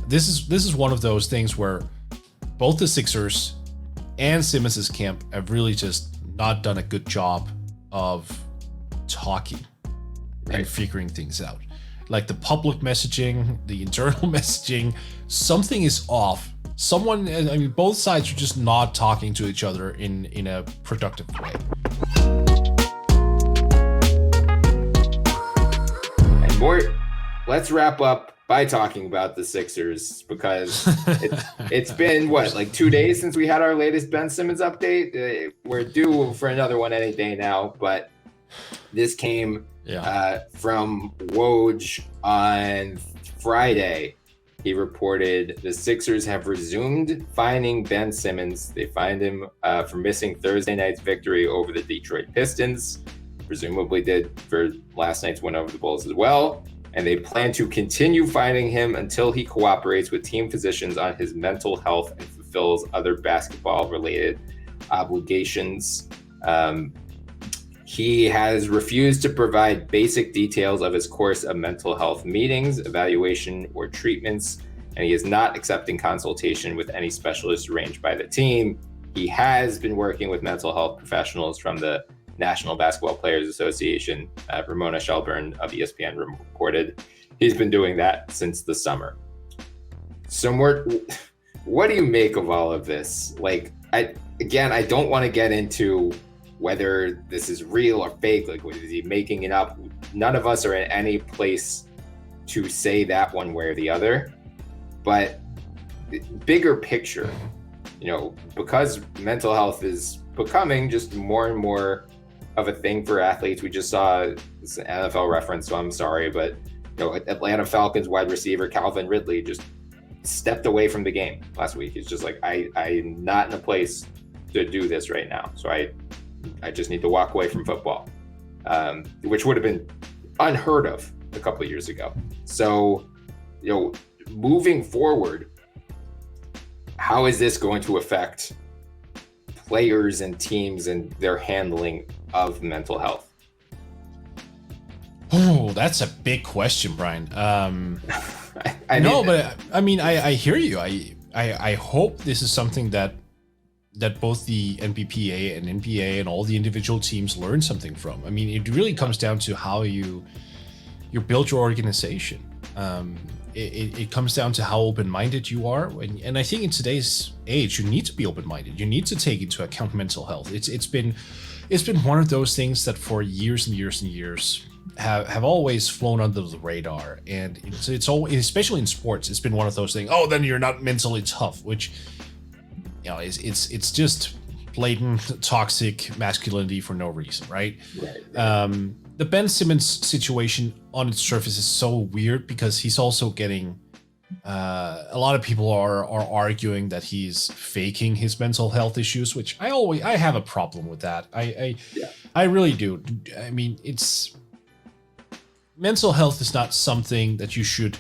this is one of those things where both the Sixers and Simmons' camp have really just not done a good job of talking and figuring things out. Like the public messaging, the internal messaging, something is off. Both sides are just not talking to each other in a productive way. And Mort, let's wrap up by talking about the Sixers, because it's been, like 2 days since we had our latest Ben Simmons update. We're due for another one any day now, but this came from Woj on Friday. He reported the Sixers have resumed fining Ben Simmons. They fined him for missing Thursday night's victory over the Detroit Pistons, presumably did for last night's win over the Bulls as well. And they plan to continue fining him until he cooperates with team physicians on his mental health and fulfills other basketball-related obligations. He has refused to provide basic details of his course of mental health meetings, evaluation, or treatments, and he is not accepting consultation with any specialist arranged by the team. He has been working with mental health professionals from the National Basketball Players Association. Ramona Shelburne of ESPN reported he's been doing that since the summer. So, what do you make of all of this? I don't want to get into whether this is real or fake. Like, is he making it up? None of us are in any place to say that one way or the other. But bigger picture, because mental health is becoming just more and more of a thing for athletes. We just saw this NFL reference, so I'm sorry, but Atlanta Falcons wide receiver Calvin Ridley just stepped away from the game last week. He's just like, I'm not in a place to do this right now, so I just need to walk away from football, which would have been unheard of a couple of years ago. So, moving forward, how is this going to affect players and teams and their handling of mental health? Oh, that's a big question, Brian. I hear you. I hope this is something that both the NBPA and NBA and all the individual teams learn something from. I mean, it really comes down to how you build your organization. It comes down to how open-minded you are, and I think in today's age, you need to be open-minded. You need to take into account mental health. It's been one of those things that for years and years and years have always flown under the radar, and it's all, especially in sports, it's been one of those things. Oh, then you're not mentally tough, which it's just blatant toxic masculinity for no reason, right? Right. The Ben Simmons situation on its surface is so weird because he's also getting a lot of people are arguing that he's faking his mental health issues, which I have a problem with that. I really do. I mean, mental health is not something that you should,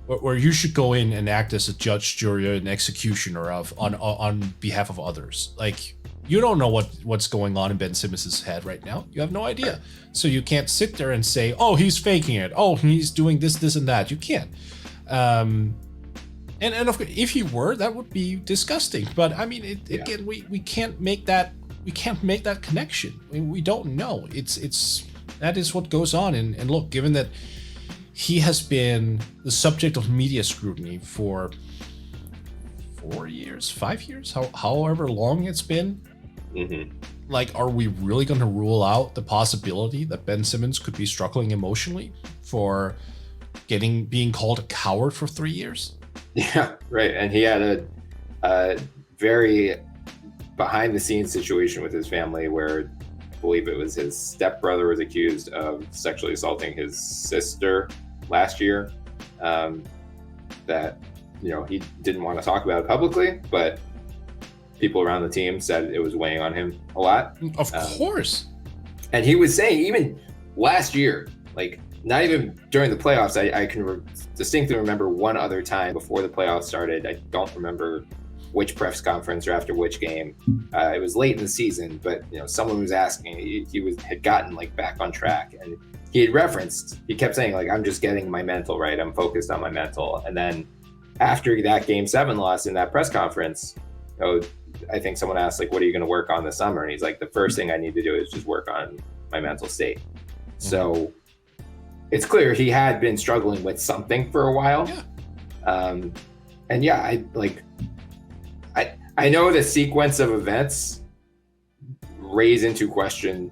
where you should go in and act as a judge, jury, and executioner of on behalf of others. Like, you don't know what's going on in Ben Simmons' head right now. You have no idea. So you can't sit there and say, oh, he's faking it. Oh, he's doing this, and that. You can't. And of course, if he were, that would be disgusting. But I mean, again, we can't make that connection. We don't know. It's that is what goes on. And look, given that he has been the subject of media scrutiny for 4 years, 5 years, however long it's been. Mm-hmm. Like, are we really going to rule out the possibility that Ben Simmons could be struggling emotionally for being called a coward for 3 years? Yeah, right. And he had a very behind-the-scenes situation with his family where I believe it was his stepbrother was accused of sexually assaulting his sister last year. That he didn't want to talk about it publicly, but people around the team said it was weighing on him a lot. Of course. And he was saying even last year, like not even during the playoffs, I can distinctly remember one other time before the playoffs started. I don't remember which press conference or after which game. It was late in the season, but someone was asking. He had gotten like back on track, and he kept saying like, I'm just getting my mental right. I'm focused on my mental. And then after that Game 7 loss in that press conference, I think someone asked, like, what are you going to work on this summer? And he's like, the first thing I need to do is just work on my mental state. So it's clear he had been struggling with something for a while. And yeah, I know the sequence of events raise into question,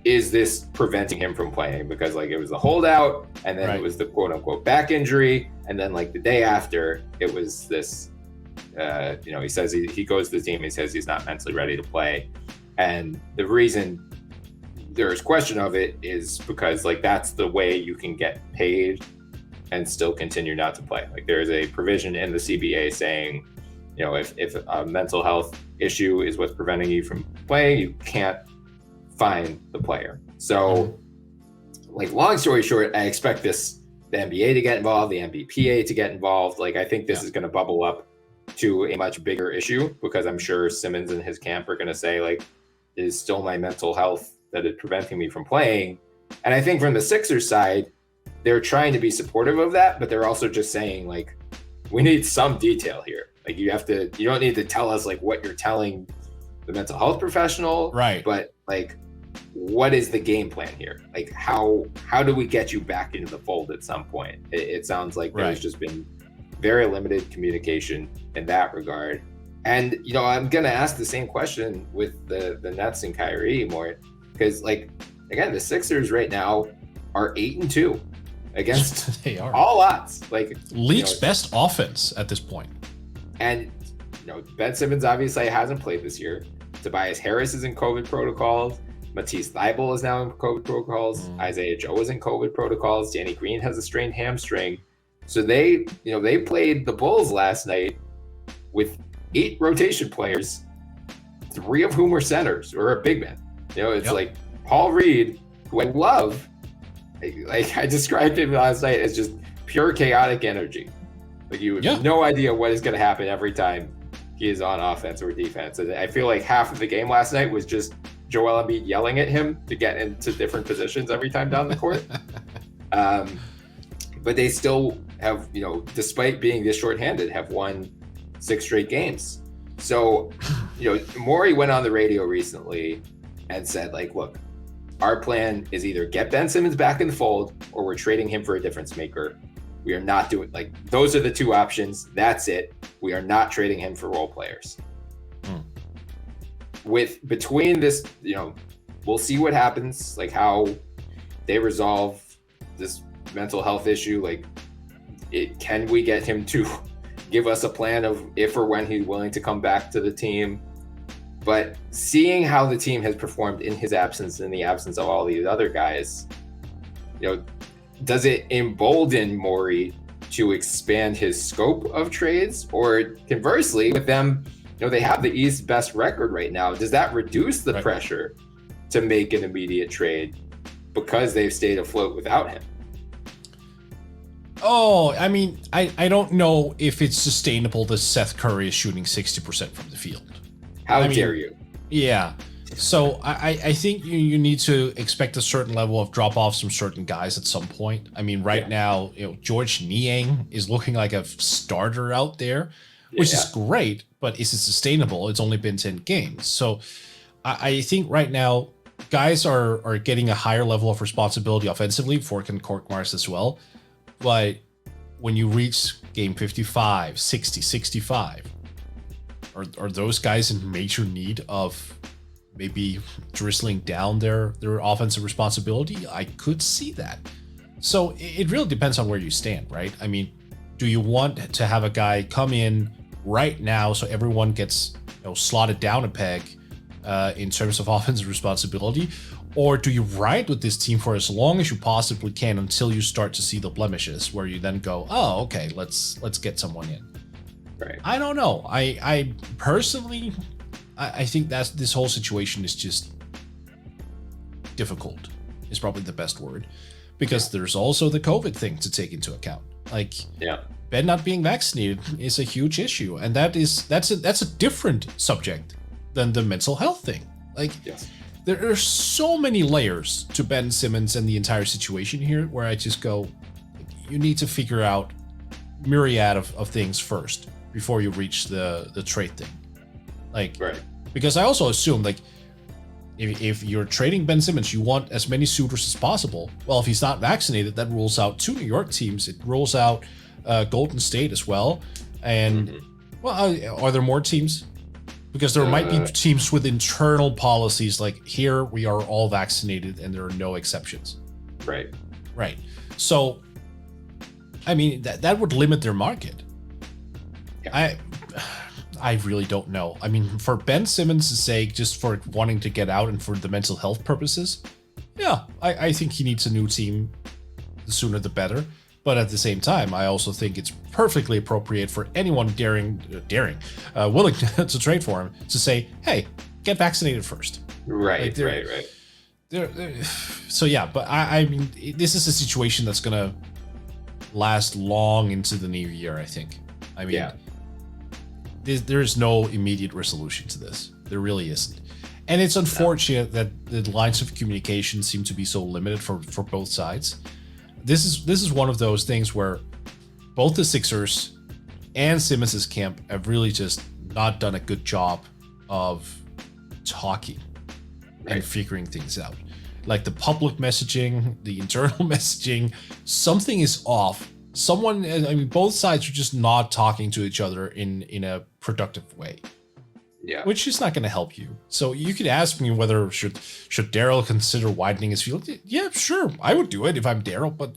is this preventing him from playing? Because like it was the holdout, and then it was the quote unquote back injury, and then like the day after it was this. He says he goes to the team. He says he's not mentally ready to play, and the reason there's question of it is because like that's the way you can get paid and still continue not to play. Like there's a provision in the CBA saying, if a mental health issue is what's preventing you from playing, you can't fine the player. So, like, long story short, I expect the NBA to get involved, the NBPA to get involved. Like, I think this is going to bubble up to a much bigger issue, because I'm sure Simmons and his camp are going to say, like, it is still my mental health that is preventing me from playing. And I think from the Sixers side, they're trying to be supportive of that, but they're also just saying, like, we need some detail here. Like, you don't need to tell us like what you're telling the mental health professional, right? But like, what is the game plan here? Like, how do we get you back into the fold at some point? It sounds like there's just been very limited communication in that regard. And, I'm going to ask the same question with the Nets and Kyrie more, because like, again, the Sixers right now are 8-2 against they are all odds, like league's best offense at this point. And, Ben Simmons obviously hasn't played this year. Tobias Harris is in COVID protocols. Matisse Thybulle is now in COVID protocols. Isaiah Joe is in COVID protocols. Danny Green has a strained hamstring. So they played the Bulls last night with 8 rotation players, 3 of whom were centers or a big man. It's like Paul Reed, who I love. Like, I described him last night as just pure chaotic energy. Like, you have no idea what is going to happen every time he is on offense or defense. And I feel like half of the game last night was just Joel Embiid yelling at him to get into different positions every time down the court. But they still have, despite being this shorthanded, have won 6 straight games. So, Morey went on the radio recently and said, like, look, our plan is either get Ben Simmons back in the fold or we're trading him for a difference maker. We are not doing, like, those are the 2 options. That's it. We are not trading him for role players. Between this, we'll see what happens, like how they resolve this mental health issue. Like, can we get him to give us a plan of if or when he's willing to come back to the team? But seeing how the team has performed in his absence, in the absence of all these other guys, does it embolden Morey to expand his scope of trades? Or conversely, with them, they have the East's best record right now. Does that reduce the pressure to make an immediate trade because they've stayed afloat without him? Oh, I mean, I don't know if it's sustainable that Seth Curry is shooting 60% from the field. How dare you? Yeah. So I think you need to expect a certain level of drop-offs from certain guys at some point. I mean, right now, George Niang is looking like a starter out there, which is great, but is it sustainable? It's only been 10 games. So I think right now, guys are getting a higher level of responsibility offensively, Fork and Korkmaz as well. But when you reach game 55, 60, 65, are those guys in major need of maybe drizzling down their offensive responsibility? I could see that. So it really depends on where you stand, right? I mean, do you want to have a guy come in right now so everyone gets slotted down a peg in terms of offensive responsibility? Or do you ride with this team for as long as you possibly can until you start to see the blemishes, where you then go, oh, okay, let's get someone in. Right. I don't know. I personally, I think that this whole situation is just difficult, is probably the best word, because there's also the COVID thing to take into account. Like, Ben not being vaccinated is a huge issue, and that's a different subject than the mental health thing. Like, there are so many layers to Ben Simmons and the entire situation here, where I just go, you need to figure out myriad of things first before you reach the trade thing. Like, right. Because I also assume, like, if you're trading Ben Simmons, you want as many suitors as possible. Well, if he's not vaccinated, that rules out 2 New York teams. It rules out Golden State as well. And, well, are there more teams? Because there might be teams with internal policies like, here we are all vaccinated and there are no exceptions. Right. Right. So, I mean, that would limit their market. Yeah. I really don't know. I mean, for Ben Simmons' sake, just for wanting to get out and for the mental health purposes, yeah, I think he needs a new team. The sooner the better. But at the same time, I also think it's perfectly appropriate for anyone willing to trade for him to say, hey, get vaccinated first. Right, like right. So yeah, but I mean, this is a situation that's going to last long into the new year, I think. I mean, yeah. There's no immediate resolution to this. There really isn't. And it's unfortunate that the lines of communication seem to be so limited for both sides. This is one of those things where both the Sixers and Simmons' camp have really just not done a good job of talking and figuring things out. Like the public messaging, the internal messaging, something is off. Both sides are just not talking to each other in a productive way. Yeah. Which is not going to help you. So you could ask me whether should Daryl consider widening his field. Yeah, sure. I would do it if I'm Daryl, but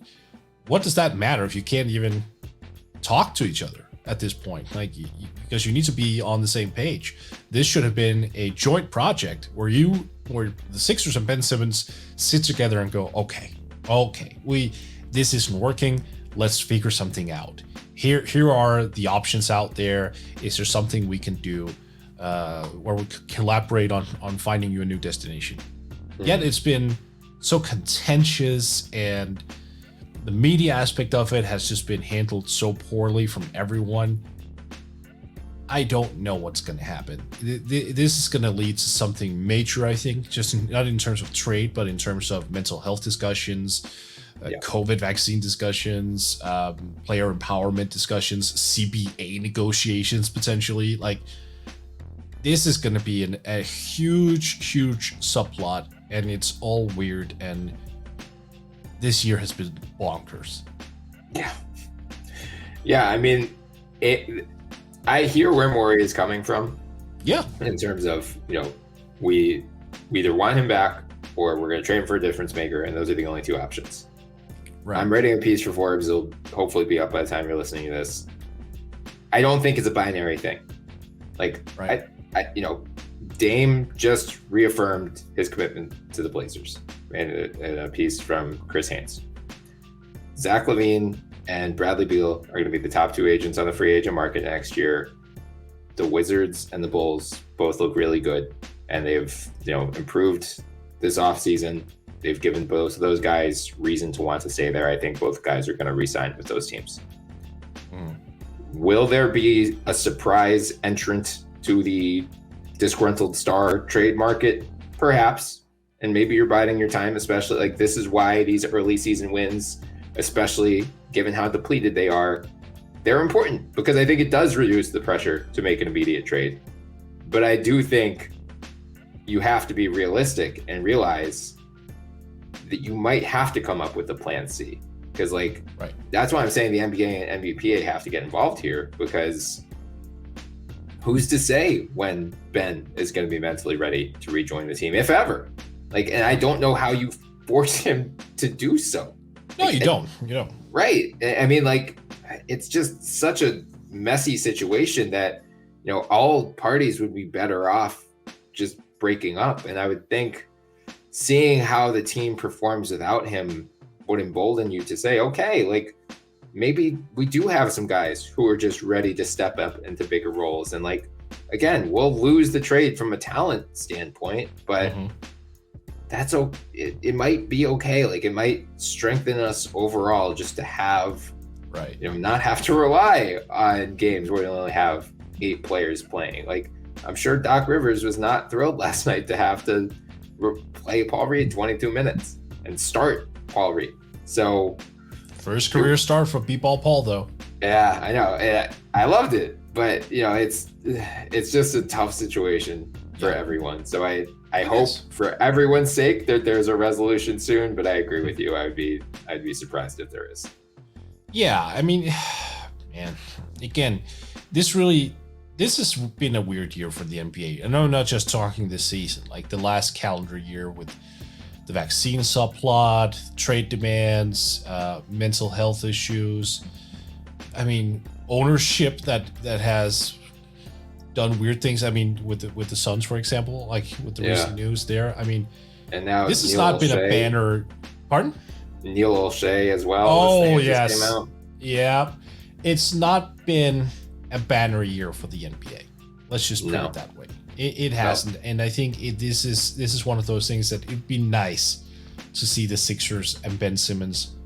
what does that matter if you can't even talk to each other at this point? Like, because you need to be on the same page. This should have been a joint project where the Sixers and Ben Simmons sit together and go, okay, this isn't working. Let's figure something out. Here are the options out there. Is there something we can do where we could collaborate on finding you a new destination? Yet it's been so contentious, and the media aspect of it has just been handled so poorly from everyone. I don't know what's going to happen. This is going to lead to something major, I think, not in terms of trade, but in terms of mental health discussions, COVID vaccine discussions, player empowerment discussions, CBA negotiations, potentially. Like, this is going to be a huge subplot, and it's all weird, and this year has been bonkers. Yeah, I mean, I hear where Morey is coming from. Yeah. In terms of, we either want him back or we're going to trade him for a difference maker, and those are the only two options. Right. I'm writing a piece for Forbes. It'll hopefully be up by the time you're listening to this. I don't think it's a binary thing. Like, right. Dame just reaffirmed his commitment to the Blazers in a piece from Chris Haynes. Zach LaVine and Bradley Beal are going to be the top 2 agents on the free agent market next year. The Wizards and the Bulls both look really good, and they've improved this offseason. They've given both of those guys reason to want to stay there. I think both guys are going to re-sign with those teams. Will there be a surprise entrant to the disgruntled star trade market? Perhaps. And maybe you're biding your time, especially like this is why these early season wins, especially given how depleted they are, they're important, because I think it does reduce the pressure to make an immediate trade. But I do think you have to be realistic and realize that you might have to come up with a plan C, because that's why I'm saying the NBA and NBPA have to get involved here, because who's to say when Ben is going to be mentally ready to rejoin the team, if ever? And I don't know how you force him to do so. No, you don't. Right. I mean, it's just such a messy situation that, all parties would be better off just breaking up. And I would think seeing how the team performs without him would embolden you to say, okay, maybe we do have some guys who are just ready to step up into bigger roles. And again, we'll lose the trade from a talent standpoint, but that's okay. It might be okay. It might strengthen us overall just to have, not have to rely on games where we only have 8 players playing. I'm sure Doc Rivers was not thrilled last night to have to play Paul Reed 22 minutes and start Paul Reed. So first career start for B-Ball Paul, though. Yeah, I know. I loved it, but it's just a tough situation for everyone. So I hope for everyone's sake that there's a resolution soon. But I agree with you. I'd be surprised if there is. Yeah, I mean, man, again, this has been a weird year for the NBA. And I'm not just talking this season, like the last calendar year with the vaccine subplot, trade demands, mental health issues. I mean, ownership that has done weird things. I mean, with the Suns, for example, like with the recent news there. I mean, and now this has not been a banner. Pardon? Neil O'Shea as well. Oh, yes. Yeah. It's not been a banner year for the NBA. Let's just put it that way. It hasn't. And I think this is one of those things that it'd be nice to see the Sixers and Ben Simmons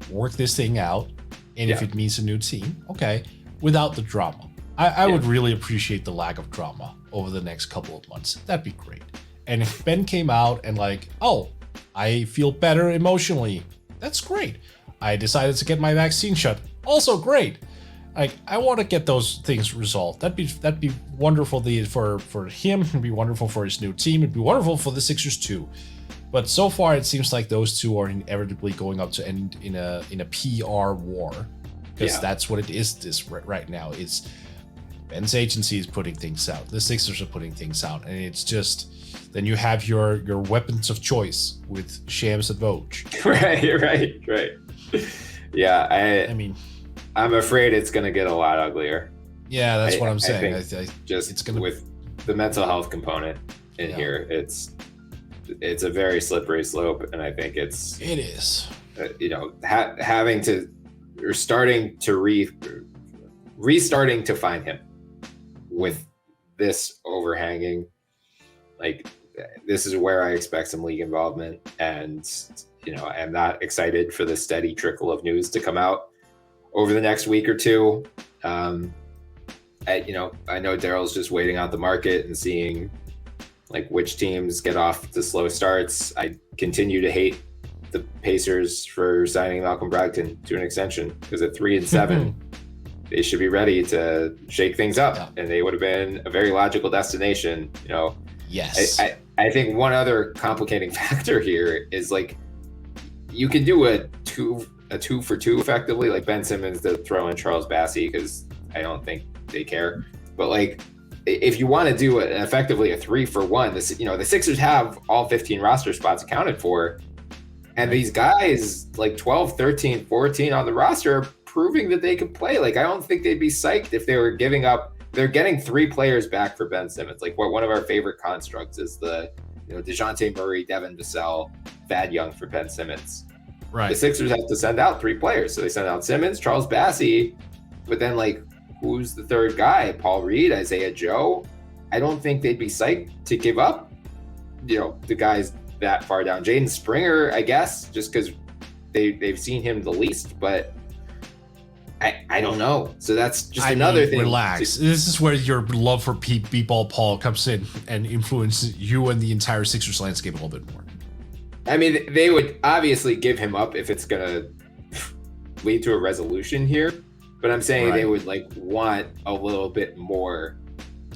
work this thing out. And if it means a new team, okay, without the drama. I would really appreciate the lack of drama over the next couple of months. That'd be great. And if Ben came out and like, oh, I feel better emotionally, that's great. I decided to get my vaccine shot, also great. Like, I want to get those things resolved. That'd be wonderful for him. It'd be wonderful for his new team. It'd be wonderful for the Sixers too. But so far, it seems like those two are inevitably going up to end in a PR war, because that's what it is. This right now, it's Ben's agency is putting things out. The Sixers are putting things out, and it's just then you have your weapons of choice with Shams and Woj. Right. Yeah, I mean, I'm afraid it's going to get a lot uglier. Yeah, that's what I'm saying. It's going to, with the mental health component in here, it's a very slippery slope, and I think it is. Having to or starting to restarting to find him with this overhanging, like, this is where I expect some league involvement, and I'm not excited for the steady trickle of news to come out over the next week or two. I know Daryl's just waiting out the market and seeing like which teams get off to slow starts. I continue to hate the Pacers for signing Malcolm Brogdon to an extension, because at 3-7, they should be ready to shake things up, and they would have been a very logical destination. Yes. I think one other complicating factor here is, like, you could do a two for two effectively, like Ben Simmons to throw in Charles Bassey, because I don't think they care. But like, if you want to do effectively a 3-for-1, the Sixers have all 15 roster spots accounted for, and these guys like 12, 13, 14 on the roster are proving that they can play. Like, I don't think they'd be psyched if they were giving up. They're getting 3 players back for Ben Simmons. Like, one of our favorite constructs is the DeJounte Murray, Devin Vassell, Thad Young for Ben Simmons. Right. The Sixers have to send out 3 players. So they send out Simmons, Charles Bassey, but then, like, who's the third guy? Paul Reed, Isaiah Joe? I don't think they'd be psyched to give up, the guys that far down. Jaden Springer, I guess, just because they've seen him the least, but I don't know. So that's just another thing. Relax. This is where your love for B-Ball Paul comes in and influences you and the entire Sixers landscape a little bit more. I mean, they would obviously give him up if it's going to lead to a resolution here. But I'm saying they would want a little bit more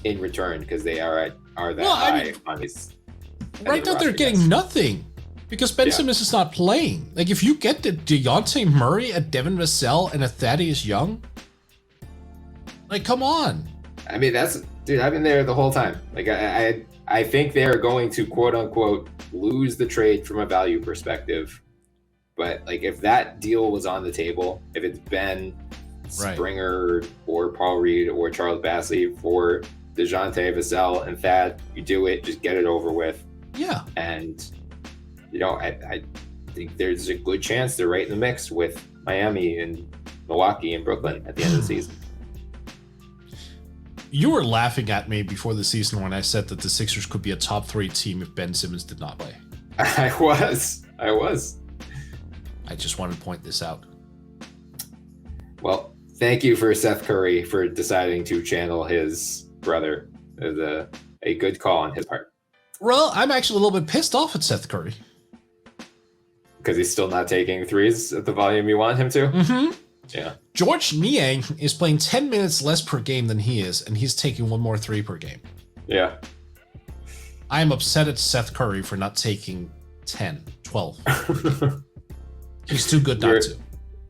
in return, because they are that high on his. Right now, they're getting nothing, because Ben Simmons is not playing. Like, if you get the DeJounte Murray, a Devin Vassell, and a Thaddeus Young, like, come on. I mean, I've been there the whole time. Like, I think they're going to quote unquote lose the trade from a value perspective. But like, if that deal was on the table, if it's Ben Springer or Paul Reed or Charles Bassey for DeJounte, Vassell, and Thad, you do it, just get it over with. Yeah. And, I think there's a good chance they're right in the mix with Miami and Milwaukee and Brooklyn at the end of the season. You were laughing at me before the season when I said that the Sixers could be a top 3 team if Ben Simmons did not play. I was. I just wanted to point this out. Well, thank you for Seth Curry for deciding to channel his brother. It was a good call on his part. Well, I'm actually a little bit pissed off at Seth Curry. Because he's still not taking threes at the volume you want him to? Mm-hmm. Yeah. George Niang is playing 10 minutes less per game than he is, and he's taking one more three per game. Yeah. I am upset at Seth Curry for not taking 10, 12. He's too good not to.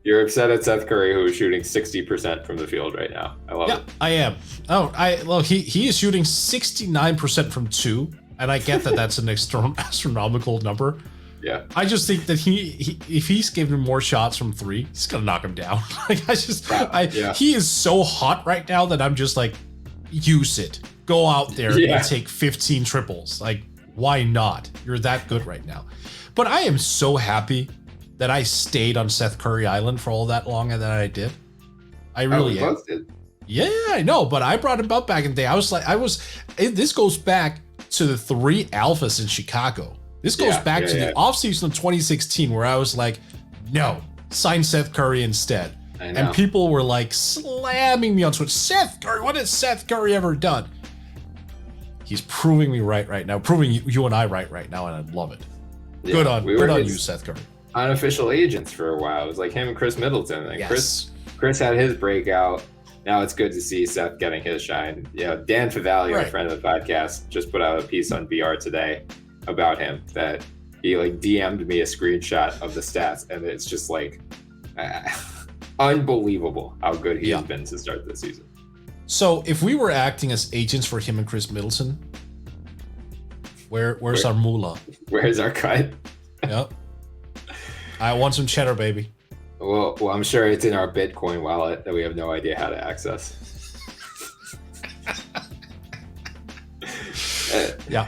You're upset at Seth Curry, who is shooting 60% from the field right now. I love it. I am. He is shooting 69% from two, and I get that that's an astronomical number. Yeah. I just think that if he's given him more shots from three, he's gonna knock him down. He is so hot right now that I'm just like, use it. Go out there and take 15 triples. Like, why not? You're that good right now. But I am so happy that I stayed on Seth Curry Island for all that long and that I did. I really am. Yeah, I know, but I brought him up back in the day. This goes back to the 3 alphas in Chicago. This goes back to the offseason of 2016 where I was like, no, sign Seth Curry instead. I know. And people were like slamming me on Twitter. Seth Curry, what has Seth Curry ever done? He's proving me right now, proving you and I right now, and I love it. Yeah, good on you, Seth Curry. Unofficial agents for a while. It was like him and Chris Middleton. And Chris had his breakout. Now it's good to see Seth getting his shine. Dan Favali, a friend of the podcast, just put out a piece on BR today about him that he DM'd me a screenshot of the stats, and it's just unbelievable how good he has been to start this season. So if we were acting as agents for him and Chris Middleton, where's our moolah? Where's our cut? Yep. I want some cheddar, baby. Well, I'm sure it's in our Bitcoin wallet that we have no idea how to access. Yeah.